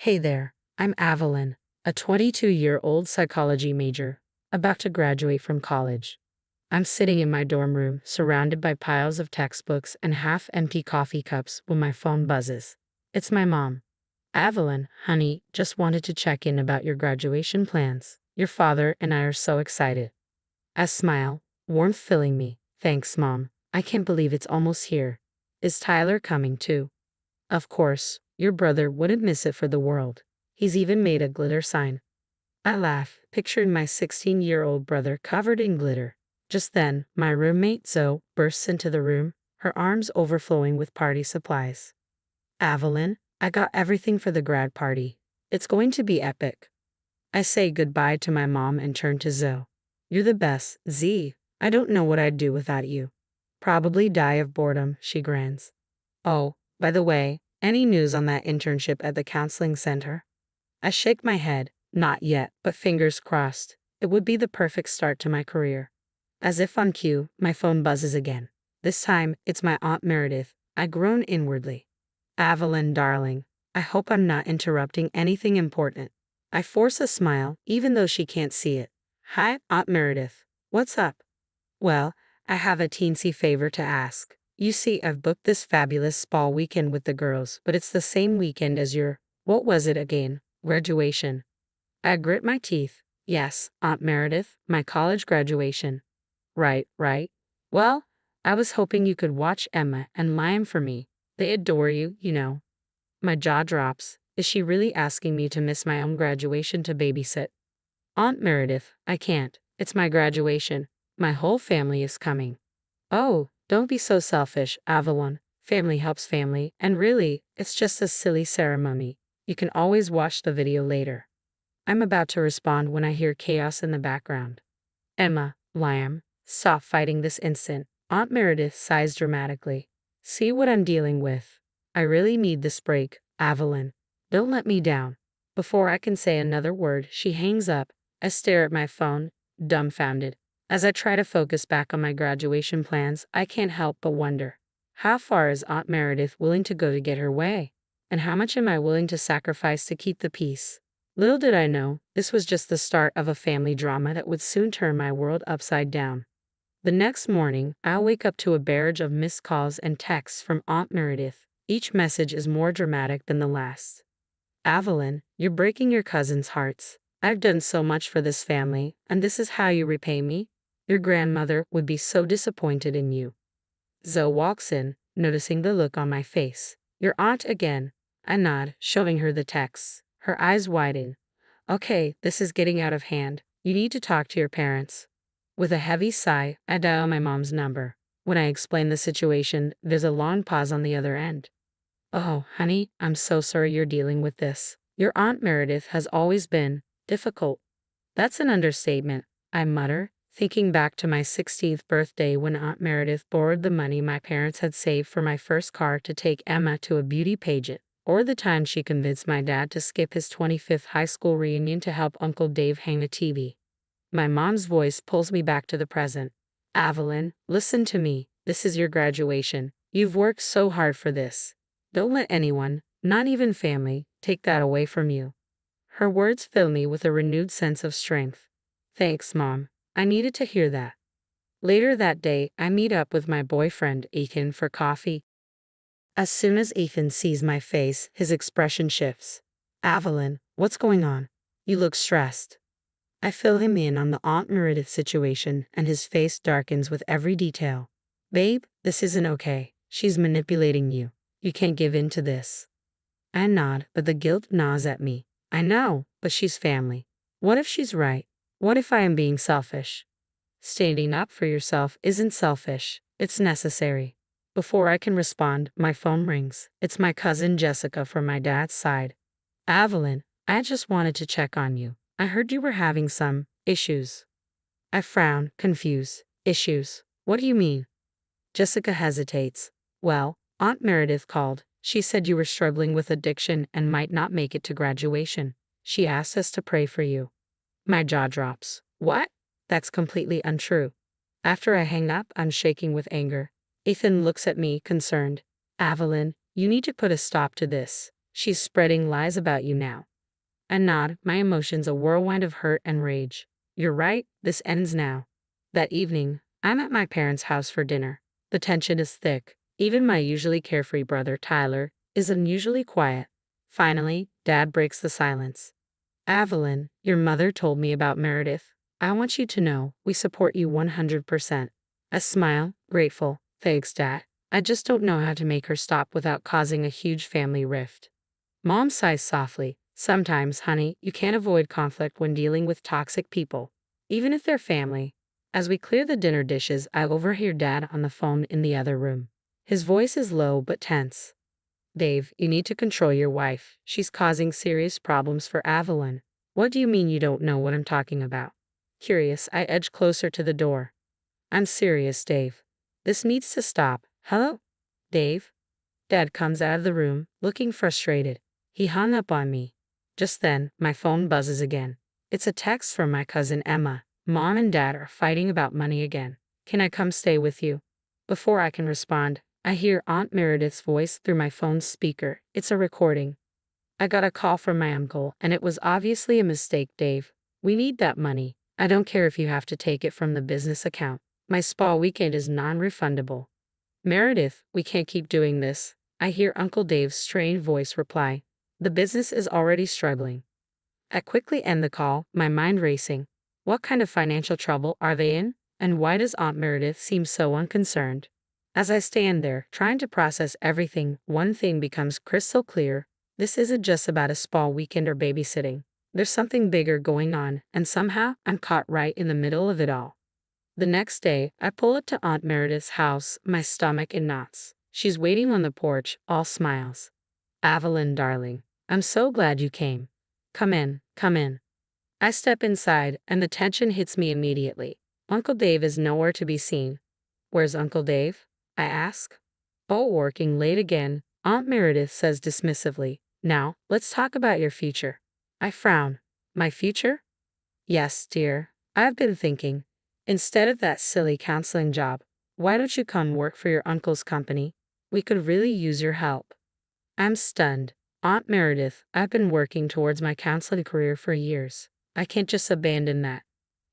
Hey there, I'm Evelyn, a 22-year-old psychology major, about to graduate from college. I'm sitting in my dorm room, surrounded by piles of textbooks and half-empty coffee cups when my phone buzzes. It's my mom. Evelyn, honey, just wanted to check in about your graduation plans. Your father and I are so excited. I smile, warmth filling me. Thanks, Mom. I can't believe it's almost here. Is Tyler coming too? Of course, your brother wouldn't miss it for the world. He's even made a glitter sign. I laugh, picturing my 16-year-old brother covered in glitter. Just then, my roommate Zoe bursts into the room, her arms overflowing with party supplies. Evelyn, I got everything for the grad party. It's going to be epic. I say goodbye to my mom and turn to Zoe. You're the best, Z. I don't know what I'd do without you. Probably die of boredom, she grins. Oh, by the way, any news on that internship at the counseling center? I shake my head. Not yet, but fingers crossed. It would be the perfect start to my career. As if on cue, my phone buzzes again. This time, it's my Aunt Meredith. I groan inwardly. Evelyn, darling, I hope I'm not interrupting anything important. I force a smile, even though she can't see it. Hi, Aunt Meredith. What's up? Well, I have a teensy favor to ask. You see, I've booked this fabulous spa weekend with the girls, but it's the same weekend as your, what was it again? Graduation. I grit my teeth. Yes, Aunt Meredith, my college graduation. Right, right. Well, I was hoping you could watch Emma and Liam for me. They adore you, you know. My jaw drops. Is she really asking me to miss my own graduation to babysit? Aunt Meredith, I can't. It's my graduation. My whole family is coming. Oh, don't be so selfish, Avalon. Family helps family, and really, it's just a silly ceremony. You can always watch the video later. I'm about to respond when I hear chaos in the background. Emma, Liam, stop fighting this instant. Aunt Meredith sighs dramatically. See what I'm dealing with. I really need this break, Evelyn. Don't let me down. Before I can say another word, she hangs up. I stare at my phone, dumbfounded. As I try to focus back on my graduation plans, I can't help but wonder. How far is Aunt Meredith willing to go to get her way? And how much am I willing to sacrifice to keep the peace? Little did I know, this was just the start of a family drama that would soon turn my world upside down. The next morning, I'll wake up to a barrage of missed calls and texts from Aunt Meredith. Each message is more dramatic than the last. Evelyn, you're breaking your cousins' hearts. I've done so much for this family, and this is how you repay me? Your grandmother would be so disappointed in you. Zoe walks in, noticing the look on my face. Your aunt again. I nod, showing her the texts. Her eyes widen. Okay, this is getting out of hand. You need to talk to your parents. With a heavy sigh, I dial my mom's number. When I explain the situation, there's a long pause on the other end. Oh, honey, I'm so sorry you're dealing with this. Your Aunt Meredith has always been difficult. That's an understatement, I mutter, thinking back to my 16th birthday when Aunt Meredith borrowed the money my parents had saved for my first car to take Emma to a beauty pageant, or the time she convinced my dad to skip his 25th high school reunion to help Uncle Dave hang a TV. My mom's voice pulls me back to the present. Evelyn, listen to me. This is your graduation. You've worked so hard for this. Don't let anyone, not even family, take that away from you. Her words fill me with a renewed sense of strength. Thanks, Mom. I needed to hear that. Later that day, I meet up with my boyfriend, Ethan, for coffee. As soon as Ethan sees my face, his expression shifts. Evelyn, what's going on? You look stressed. I fill him in on the Aunt Meredith situation, and his face darkens with every detail. Babe, this isn't okay. She's manipulating you. You can't give in to this. I nod, but the guilt gnaws at me. I know, but she's family. What if she's right? What if I am being selfish? Standing up for yourself isn't selfish. It's necessary. Before I can respond, my phone rings. It's my cousin Jessica from my dad's side. Evelyn, I just wanted to check on you. I heard you were having some issues. I frown, confused. Issues? What do you mean? Jessica hesitates. Well, Aunt Meredith called. She said you were struggling with addiction and might not make it to graduation. She asked us to pray for you. My jaw drops. What? That's completely untrue. After I hang up, I'm shaking with anger. Ethan looks at me, concerned. Evelyn, you need to put a stop to this. She's spreading lies about you now. I nod, my emotions a whirlwind of hurt and rage. You're right, this ends now. That evening, I'm at my parents' house for dinner. The tension is thick. Even my usually carefree brother, Tyler, is unusually quiet. Finally, Dad breaks the silence. Evelyn, your mother told me about Meredith. I want you to know, we support you 100%. I smile, grateful. Thanks, Dad. I just don't know how to make her stop without causing a huge family rift. Mom sighs softly. Sometimes, honey, you can't avoid conflict when dealing with toxic people, even if they're family. As we clear the dinner dishes, I overhear Dad on the phone in the other room. His voice is low but tense. Dave, you need to control your wife. She's causing serious problems for Evelyn. What do you mean you don't know what I'm talking about? Curious, I edge closer to the door. I'm serious, Dave. This needs to stop. Hello? Dave? Dad comes out of the room, looking frustrated. He hung up on me. Just then, my phone buzzes again. It's a text from my cousin Emma. Mom and Dad are fighting about money again. Can I come stay with you? Before I can respond, I hear Aunt Meredith's voice through my phone's speaker. It's a recording. I got a call from my uncle, and it was obviously a mistake, Dave. We need that money. I don't care if you have to take it from the business account. My spa weekend is non-refundable. Meredith, we can't keep doing this. I hear Uncle Dave's strained voice reply. The business is already struggling. I quickly end the call, my mind racing. What kind of financial trouble are they in? And why does Aunt Meredith seem so unconcerned? As I stand there, trying to process everything, one thing becomes crystal clear. This isn't just about a spa weekend or babysitting. There's something bigger going on, and somehow I'm caught right in the middle of it all. The next day, I pull up to Aunt Meredith's house, my stomach in knots. She's waiting on the porch, all smiles. Evelyn, darling, I'm so glad you came. Come in, come in. I step inside, and the tension hits me immediately. Uncle Dave is nowhere to be seen. Where's Uncle Dave? I ask. Oh, working late again, Aunt Meredith says dismissively. Now, let's talk about your future. I frown. My future? Yes, dear. I've been thinking. Instead of that silly counseling job, why don't you come work for your uncle's company? We could really use your help. I'm stunned. Aunt Meredith, I've been working towards my counseling career for years. I can't just abandon that.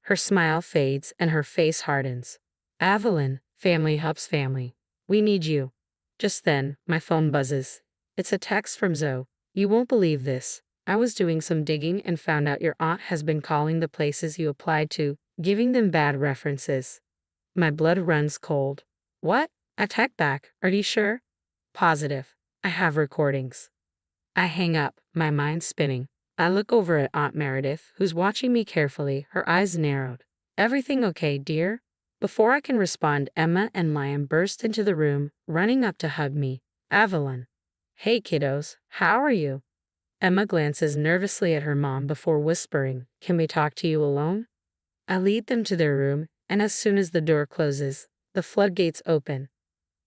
Her smile fades and her face hardens. Evelyn, family helps family. We need you. Just then, my phone buzzes. It's a text from Zoe. You won't believe this. I was doing some digging and found out your aunt has been calling the places you applied to, giving them bad references. My blood runs cold. What? I type back. Are you sure? Positive. I have recordings. I hang up, my mind spinning. I look over at Aunt Meredith, who's watching me carefully, her eyes narrowed. Everything okay, dear? Before I can respond, Emma and Liam burst into the room, running up to hug me. Evelyn. Hey kiddos, how are you? Emma glances nervously at her mom before whispering, Can we talk to you alone? I lead them to their room, and as soon as the door closes, the floodgates open.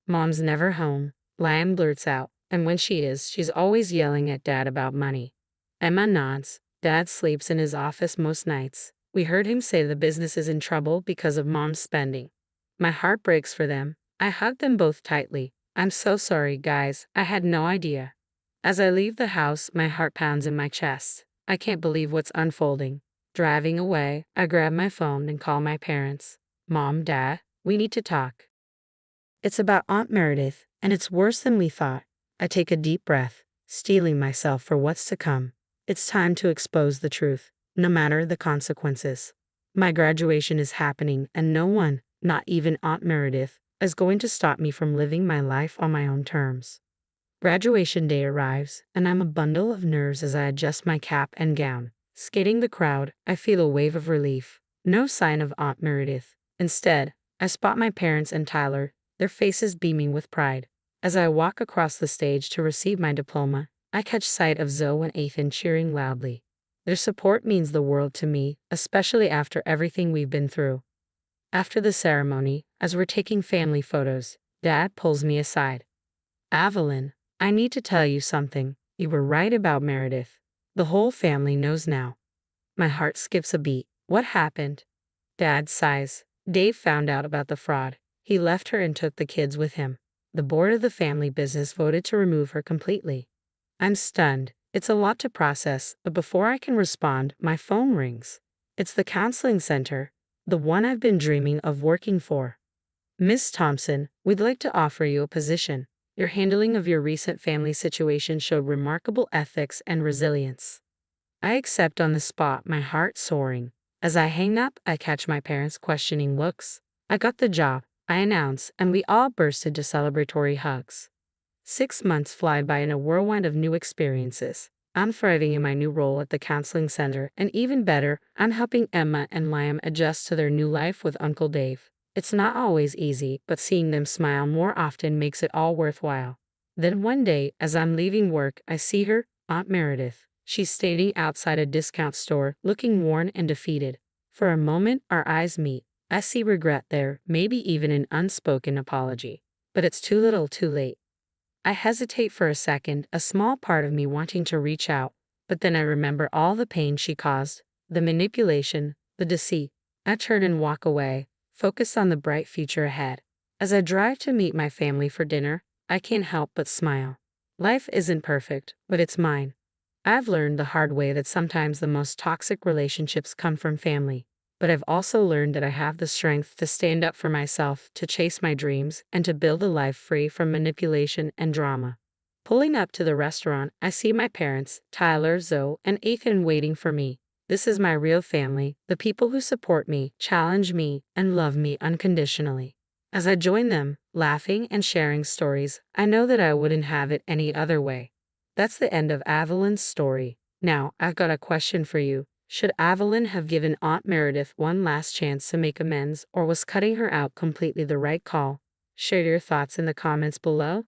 Mom's never home, Liam blurts out, and when she is, she's always yelling at Dad about money. Emma nods. Dad sleeps in his office most nights. We heard him say the business is in trouble because of Mom's spending. My heart breaks for them. I hug them both tightly. I'm so sorry, guys. I had no idea. As I leave the house, my heart pounds in my chest. I can't believe what's unfolding. Driving away, I grab my phone and call my parents. Mom, Dad, we need to talk. It's about Aunt Meredith, and it's worse than we thought. I take a deep breath, steeling myself for what's to come. It's time to expose the truth, no matter the consequences. My graduation is happening, and no one, not even Aunt Meredith, is going to stop me from living my life on my own terms. Graduation day arrives, and I'm a bundle of nerves as I adjust my cap and gown. Skating the crowd, I feel a wave of relief. No sign of Aunt Meredith. Instead, I spot my parents and Tyler, their faces beaming with pride. As I walk across the stage to receive my diploma, I catch sight of Zoe and Ethan cheering loudly. Their support means the world to me, especially after everything we've been through. After the ceremony, as we're taking family photos, Dad pulls me aside. Evelyn, I need to tell you something. You were right about Meredith. The whole family knows now. My heart skips a beat. What happened? Dad sighs. Dave found out about the fraud. He left her and took the kids with him. The board of the family business voted to remove her completely. I'm stunned. It's a lot to process, but before I can respond, my phone rings. It's the counseling center, the one I've been dreaming of working for. Miss Thompson, we'd like to offer you a position. Your handling of your recent family situation showed remarkable ethics and resilience. I accept on the spot, my heart soaring. As I hang up, I catch my parents' questioning looks. I got the job, I announce, and we all burst into celebratory hugs. 6 months fly by in a whirlwind of new experiences. I'm thriving in my new role at the counseling center, and even better, I'm helping Emma and Liam adjust to their new life with Uncle Dave. It's not always easy, but seeing them smile more often makes it all worthwhile. Then one day, as I'm leaving work, I see her, Aunt Meredith. She's standing outside a discount store, looking worn and defeated. For a moment, our eyes meet. I see regret there, maybe even an unspoken apology. But it's too little too late. I hesitate for a second, a small part of me wanting to reach out, but then I remember all the pain she caused, the manipulation, the deceit. I turn and walk away, focused on the bright future ahead. As I drive to meet my family for dinner, I can't help but smile. Life isn't perfect, but it's mine. I've learned the hard way that sometimes the most toxic relationships come from family, but I've also learned that I have the strength to stand up for myself, to chase my dreams, and to build a life free from manipulation and drama. Pulling up to the restaurant, I see my parents, Tyler, Zoe, and Ethan waiting for me. This is my real family, the people who support me, challenge me, and love me unconditionally. As I join them, laughing and sharing stories, I know that I wouldn't have it any other way. That's the end of Evelyn's story. Now, I've got a question for you. Should Evelyn have given Aunt Meredith one last chance to make amends, or was cutting her out completely the right call? Share your thoughts in the comments below.